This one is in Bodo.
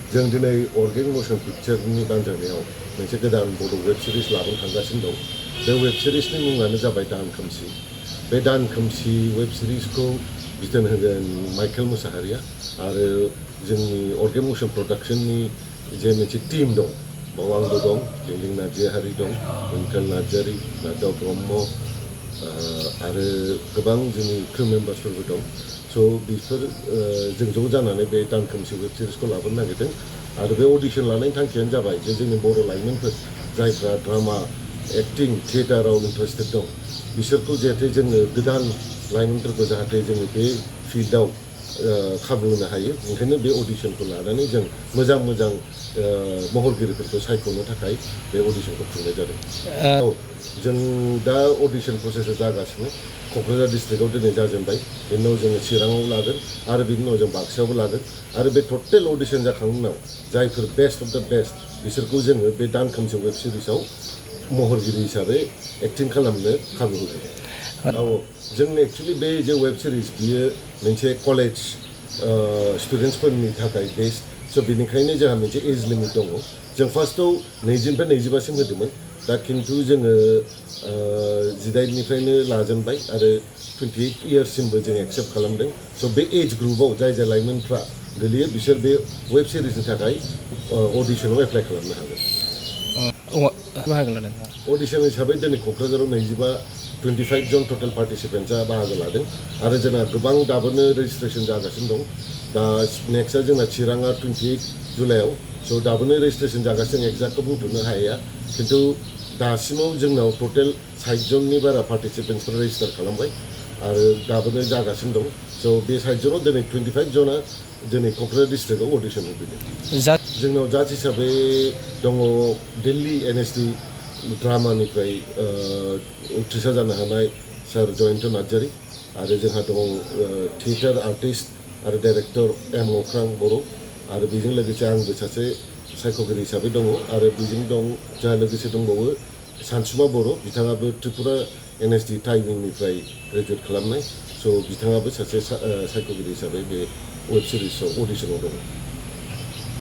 जों दिनै अर्गें मोशन पिक्चारनि बानजायनायाव मोनसे गोदान बड' वेब सिरिज लाबोनो थांगासिनो दं। बे वेब सिरिजनि मुङानो जाबाय दान खोमसि। बे दान खोमसि वेब सिरिजखौ बिथोन होगोन माइकेल मुसाहारिया आरो जोंनि अर्गें मोशन प्रडाक्शननि जे मोनसे टीम दं बाव आंबो दं, लिंलिं नार्जारि दं, उइंकेल नार्जारि, नारदाव ब्रह्म आरो गोबां जोंनि क्रू मेम्बार्सफोरबो दं। स' बेफोर जों ज' जानानै बे दान खोमसि वेब सिरिजखौ लाबोनो नागिरदों आरो बे अडिशन लानायनि थांखियानो जाबाय जे जोंनि बर' लाइमोनफोर जायफ्रा ड्रामा एक्टिं थिएटाराव इन्टारेस्टेड दं बिसोरखौ जाहाथे जोङो गोदान लाइमोनफोरखौ जाहाथे जोङो बे फिल्डआव खाबु होनो हायो। ओंखायनो बे अडिशनखौ लानानै जों मोजां मोजां महरगिरिफोरखौ सायख'नो थाखाय बे अडिशनखौ खुंनाय जादों। औ जों दा अडिशन प्रसेसा जागासिनो। क'क्राझार डिस्ट्रिक्टआव दिनै जाजेनबाय, बेनि उनाव जोङो चिराङाव लागोन आरो बिनि उनाव जों बाक्सायावबो लागोन आरो बे टटेल अडिशन जाखांनायनि उनाव जायफोर बेस्ट अफ दा बेस्ट बिसोरखौ जोङो बे दान खोमसि वेब सिरिजआव महरगिरि हिसाबै एक्टिं खालामनो खाबु होगोन। औ जोंनि एक्सुवेलि बे जे वेब सिरिज बियो मोनसे कलेज स्टुडेन्टसफोरनि थाखाय बेस्ट। स' बेनिखायनो जोंहा मोनसे एज लिमिट दङ। जों फार्स्टआव 20निफ्राय 25सिम होदोंमोन, दा खिन्थु जोङो 18निफ्रायनो लाजेनबाय आरो 28 इयार्ससिमबो जों एक्सेप्ट खालामदों। स' बे एज ग्रुपआव जाय जाय लाइमोनफ्रा गोलैयो बिसोर बे वेब सिरिजनि थाखाय अडिशनाव एप्लाइ खालामनो हागोन। अडिशन हिसाबै दिनै क'क्राझाराव 25 जन टटेल पार्टिसिपेन्ट्सआ बाहागो लादों आरो जोंना गोबां दाबोनो रेजिस्ट्रेसन जागासिनो दं। दा नेक्स्टआ जोंना चिराङा 28 जुलाइआव। स' दाबोनो रेजिस्ट्रेसन जागासिनो, एक्जाक्टखौ बुंथ'नो हाया, खिन्थु दासिमाव जोंनाव टटेल 60 जननि बारा पार्टिसिपेन्ट्सफोर रेजिस्टार खालामबाय आरो दाबोनो जागासिनो दं। स' बे 60 जनाव दिनै 25 जना दिनै क'क्राझार डिस्ट्रिक्टआव अडिशन होफैदों। जोंनाव जाज हिसाबै दङ दिल्ली NSD ड्रामानिफ्राय उथ्रिसार जानो हानाय सार जयन्त नार्जारि आरो जोंहा दं थिएटार आर्टिस्ट आरो डाइरेक्टर M अख्रां बर' आरो बेजों लोगोसे आंबो सासे सायख'गिरि हिसाबै दङ आरो बेजों दं जोंहा लोगोसे दंबावो सानसुमा बर', बिथाङाबो त्रिपुरा NSD टाइमिंनिफ्राय ग्रेजुवेट खालामनाय। स' बिथाङाबो सासे सायख'गिरि हिसाबै बे वेब सिरिजआव अडिशनाव दङ।